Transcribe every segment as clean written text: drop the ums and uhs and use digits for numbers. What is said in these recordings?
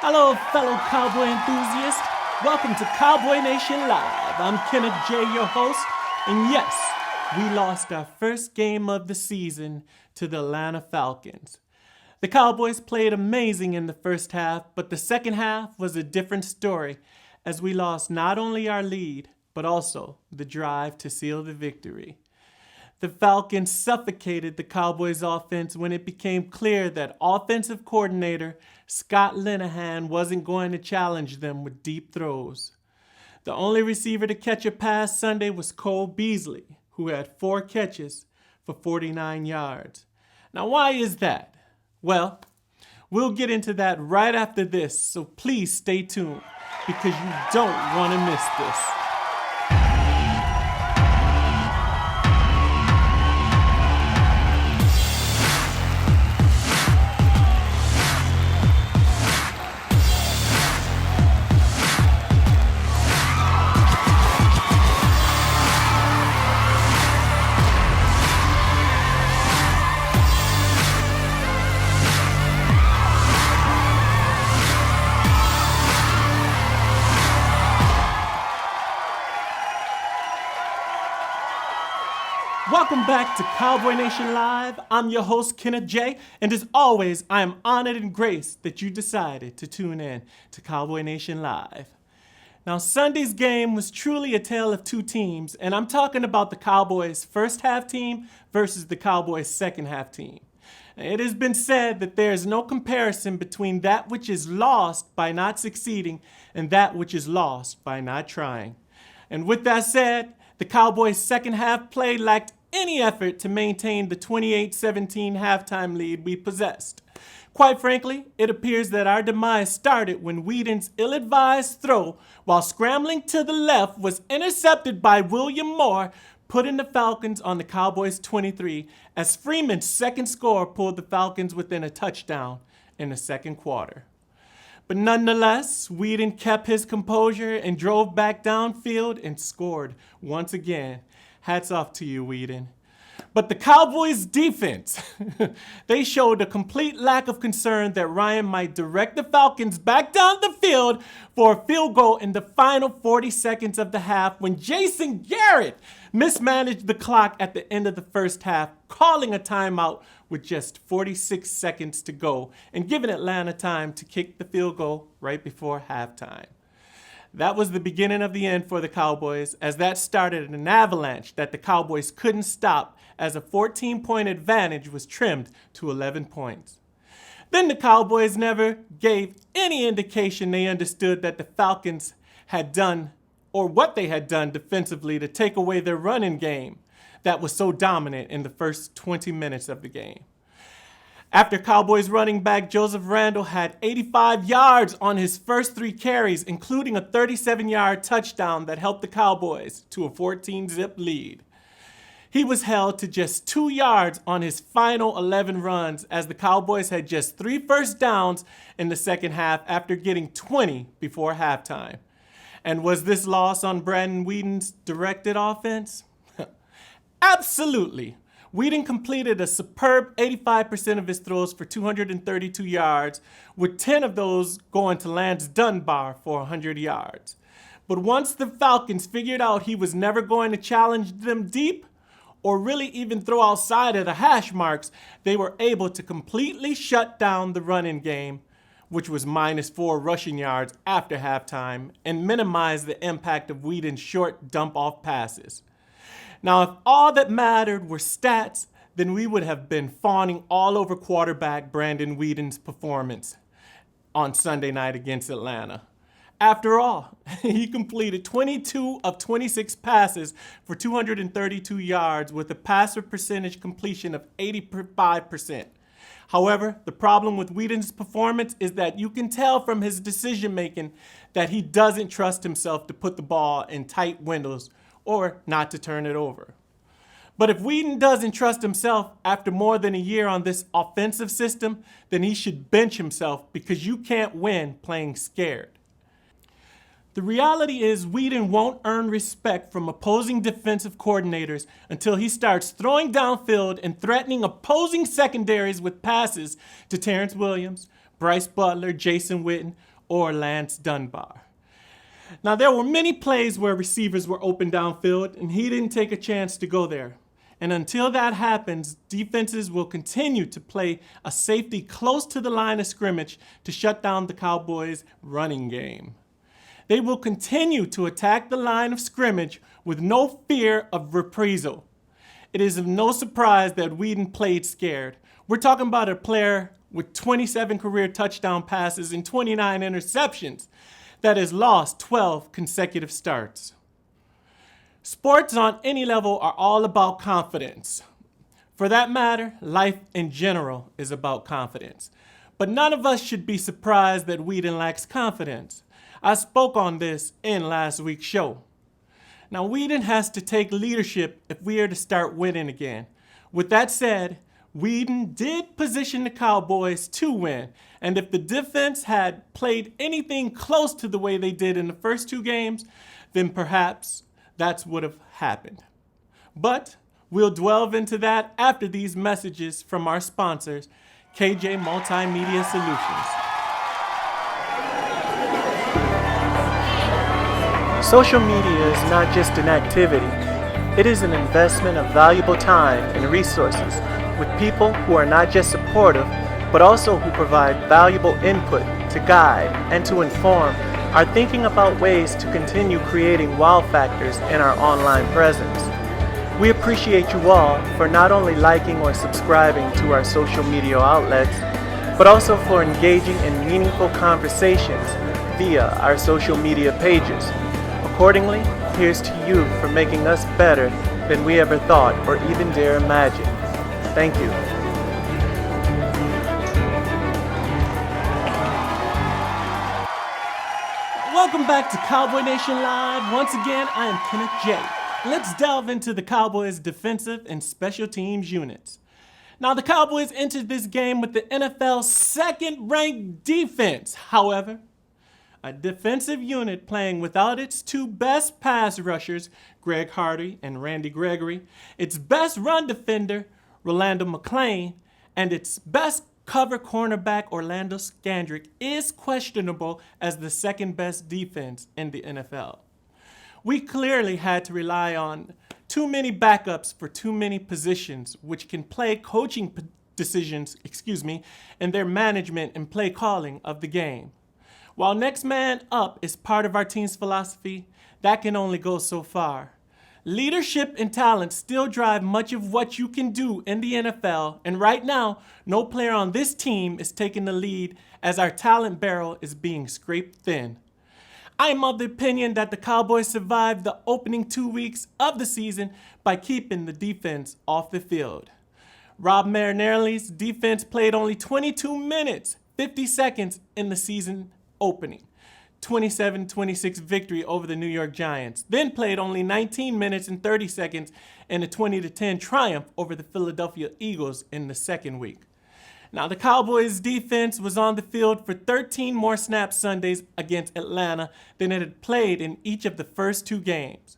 Hello, fellow Cowboy enthusiasts. Welcome to Cowboy Nation Live. I'm Kenneth J, your host, and yes, we lost our first game of the season to the Atlanta Falcons. The Cowboys played amazing in the first half, but the second half was a different story as we lost not only our lead, but also the drive to seal the victory. The Falcons suffocated the Cowboys' offense when it became clear that offensive coordinator Scott Linehan wasn't going to challenge them with deep throws. The only receiver to catch a pass Sunday was Cole Beasley, who had 4 catches for 49 yards. Now, why is that? Well, we'll get into that right after this, so please stay tuned because you don't want to miss this. Welcome back to Cowboy Nation Live. I'm your host, Kenneth J, and as always, I am honored and graced that you decided to tune in to Cowboy Nation Live. Now, Sunday's game was truly a tale of two teams, and I'm talking about the Cowboys' first half team versus the Cowboys' second half team. It has been said that there is no comparison between that which is lost by not succeeding and that which is lost by not trying. And with that said, the Cowboys' second half play lacked any effort to maintain the 28-17 halftime lead we possessed. Quite frankly, it appears that our demise started when Whedon's ill-advised throw while scrambling to the left was intercepted by William Moore, putting the Falcons on the Cowboys' 23 as Freeman's second score pulled the Falcons within a touchdown in the second quarter. But nonetheless, Whedon kept his composure and drove back downfield and scored once again. Hats off to you, Whedon. But the Cowboys' defense, they showed a complete lack of concern that Ryan might direct the Falcons back down the field for a field goal in the final 40 seconds of the half when Jason Garrett mismanaged the clock at the end of the first half, calling a timeout with just 46 seconds to go and giving Atlanta time to kick the field goal right before halftime. That was the beginning of the end for the Cowboys, as that started an avalanche that the Cowboys couldn't stop as a 14-point advantage was trimmed to 11 points. Then the Cowboys never gave any indication they understood that the Falcons had done or what they had done defensively to take away their running game that was so dominant in the first 20 minutes of the game. After Cowboys running back Joseph Randle had 85 yards on his first 3 carries, including a 37-yard touchdown that helped the Cowboys to a 14-zip lead. He was held to just 2 yards on his final 11 runs as the Cowboys had just 3 first downs in the second half after getting 20 before halftime. And was this loss on Brandon Whedon's directed offense? Absolutely. Whedon completed a superb 85% of his throws for 232 yards, with 10 of those going to Lance Dunbar for 100 yards. But once the Falcons figured out he was never going to challenge them deep, or really even throw outside of the hash marks, they were able to completely shut down the running game, which was -4 rushing yards after halftime, and minimize the impact of Whedon's short dump-off passes. Now, if all that mattered were stats, then we would have been fawning all over quarterback Brandon Whedon's performance on Sunday night against Atlanta. After all, he completed 22 of 26 passes for 232 yards with a passer percentage completion of 85%. However, the problem with Whedon's performance is that you can tell from his decision-making that he doesn't trust himself to put the ball in tight windows or not to turn it over. But if Whedon doesn't trust himself after more than a year on this offensive system, then he should bench himself because you can't win playing scared. The reality is Whedon won't earn respect from opposing defensive coordinators until he starts throwing downfield and threatening opposing secondaries with passes to Terrence Williams, Bryce Butler, Jason Witten, or Lance Dunbar. Now, there were many plays where receivers were open downfield, and he didn't take a chance to go there. And until that happens, defenses will continue to play a safety close to the line of scrimmage to shut down the Cowboys' running game. They will continue to attack the line of scrimmage with no fear of reprisal. It is of no surprise that Whedon played scared. We're talking about a player with 27 career touchdown passes and 29 interceptions that has lost 12 consecutive starts. Sports on any level are all about confidence. For that matter, life in general is about confidence. But none of us should be surprised that Whedon lacks confidence. I spoke on this in last week's show. Now, Whedon has to take leadership if we are to start winning again. With that said, Whedon did position the Cowboys to win, and if the defense had played anything close to the way they did in the first two games, then perhaps that's what would have happened. But we'll delve into that after these messages from our sponsors, KJ Multimedia Solutions. Social media is not just an activity. It is an investment of valuable time and resources with people who are not just supportive, but also who provide valuable input to guide and to inform our thinking about ways to continue creating wow factors in our online presence. We appreciate you all for not only liking or subscribing to our social media outlets, but also for engaging in meaningful conversations via our social media pages. Accordingly, here's to you for making us better than we ever thought or even dare imagine. Thank you. Welcome back to Cowboy Nation Live. Once again, I am Kenneth J. Let's delve into the Cowboys' defensive and special teams units. Now, the Cowboys entered this game with the NFL's second-ranked defense. However, a defensive unit playing without its two best pass rushers, Greg Hardy and Randy Gregory, its best run defender, Rolando McClain, and its best cover cornerback, Orlando Scandrick, is questionable as the second-best defense in the NFL. We clearly had to rely on too many backups for too many positions, which can play coaching decisions, in their management and play calling of the game. While next man up is part of our team's philosophy, that can only go so far. Leadership and talent still drive much of what you can do in the NFL, and right now, no player on this team is taking the lead as our talent barrel is being scraped thin. I am of the opinion that the Cowboys survived the opening 2 weeks of the season by keeping the defense off the field. Rob Marinelli's defense played only 22 minutes, 50 seconds in the season opening. 27-26 victory over the New York Giants, then played only 19 minutes and 30 seconds in a 20-10 triumph over the Philadelphia Eagles in the second week. Now, the Cowboys' defense was on the field for 13 more snap Sundays against Atlanta than it had played in each of the first two games.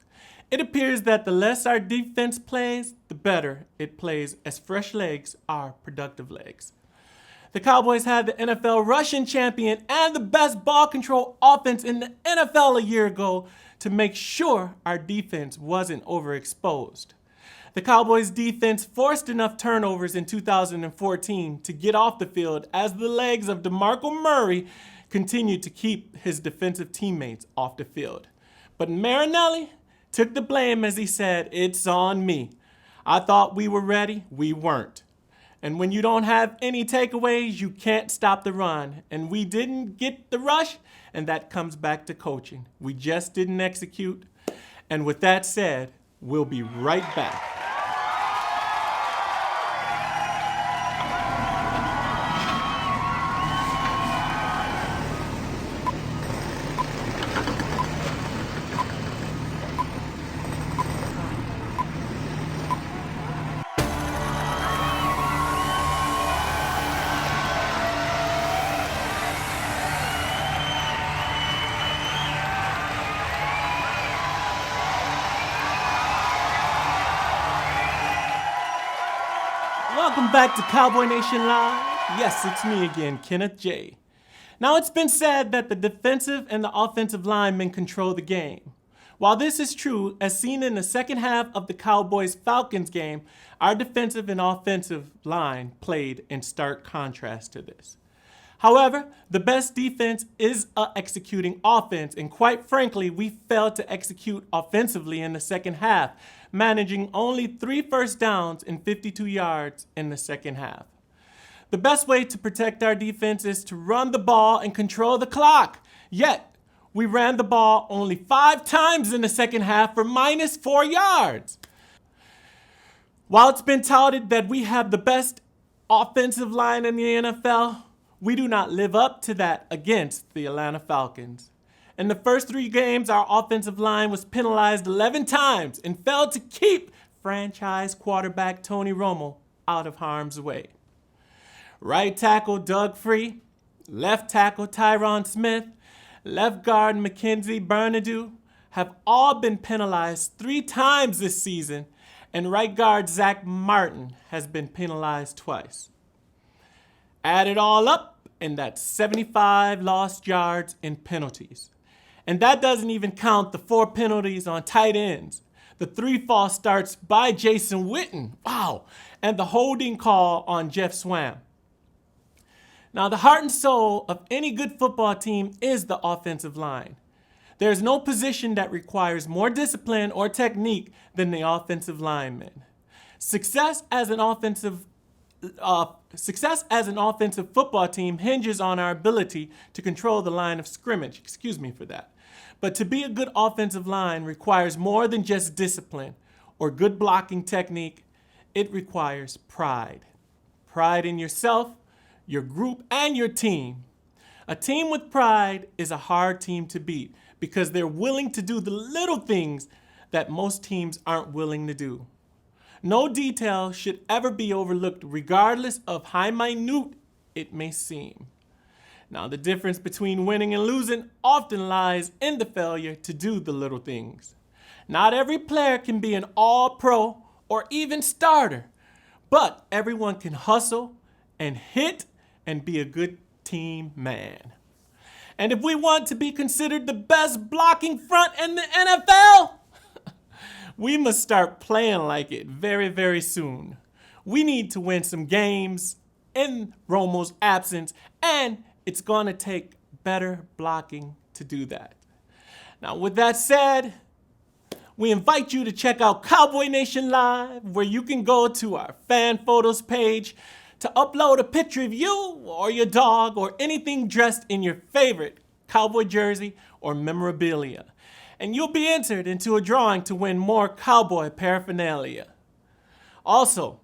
It appears that the less our defense plays, the better it plays, as fresh legs are productive legs. The Cowboys had the NFL rushing champion and the best ball control offense in the NFL a year ago to make sure our defense wasn't overexposed. The Cowboys' defense forced enough turnovers in 2014 to get off the field as the legs of DeMarco Murray continued to keep his defensive teammates off the field. But Marinelli took the blame as he said, "It's on me. I thought we were ready. We weren't. And when you don't have any takeaways, you can't stop the run. And we didn't get the rush, and that comes back to coaching. We just didn't execute." And with that said, we'll be right back. Welcome back to Cowboy Nation Live. Yes, it's me again, Kenneth J. Now, it's been said that the defensive and the offensive linemen control the game. While this is true, as seen in the second half of the Cowboys-Falcons game, our defensive and offensive line played in stark contrast to this. However, the best defense is an executing offense, and quite frankly, we failed to execute offensively in the second half, managing only 3 first downs and 52 yards in the second half. The best way to protect our defense is to run the ball and control the clock. Yet, we ran the ball only 5 times in the second half for -4 yards. While it's been touted that we have the best offensive line in the NFL, we do not live up to that against the Atlanta Falcons. In the first 3 games, our offensive line was penalized 11 times and failed to keep franchise quarterback Tony Romo out of harm's way. Right tackle Doug Free, left tackle Tyron Smith, left guard Mackenzie Bernadou have all been penalized 3 times this season, and right guard Zach Martin has been penalized twice. Add it all up, and that's 75 lost yards in penalties. And that doesn't even count the 4 penalties on tight ends, the 3 false starts by Jason Witten, and the holding call on Jeff Swam. Now, the heart and soul of any good football team is the offensive line. There is no position that requires more discipline or technique than the offensive lineman. Success as an offensive football team hinges on our ability to control the line of scrimmage. Excuse me for that. But to be a good offensive line requires more than just discipline or good blocking technique. It requires pride. Pride in yourself, your group, and your team. A team with pride is a hard team to beat because they're willing to do the little things that most teams aren't willing to do. No detail should ever be overlooked regardless of how minute it may seem. Now, the difference between winning and losing often lies in the failure to do the little things. Not every player can be an all-pro or even starter, but everyone can hustle and hit and be a good team man. And if we want to be considered the best blocking front in the NFL, we must start playing like it very, very soon. We need to win some games in Romo's absence, and it's going to take better blocking to do that. Now, with that said, we invite you to check out Cowboy Nation Live, where you can go to our fan photos page to upload a picture of you or your dog or anything dressed in your favorite Cowboy jersey or memorabilia. And you'll be entered into a drawing to win more Cowboy paraphernalia. Also,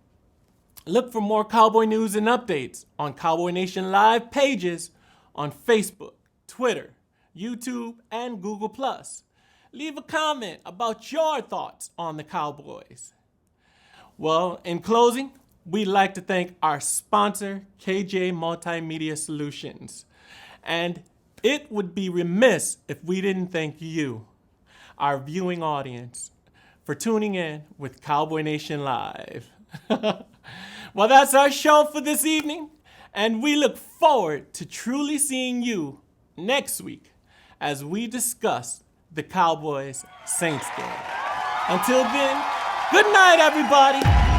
look for more Cowboy news and updates on Cowboy Nation Live pages on Facebook, Twitter, YouTube, and Google+. Leave a comment about your thoughts on the Cowboys. Well, in closing, we'd like to thank our sponsor, KJ Multimedia Solutions. And it would be remiss if we didn't thank you, our viewing audience, for tuning in with Cowboy Nation Live. Well, that's our show for this evening, and we look forward to truly seeing you next week as we discuss the Cowboys-Saints game. Until then, good night, everybody.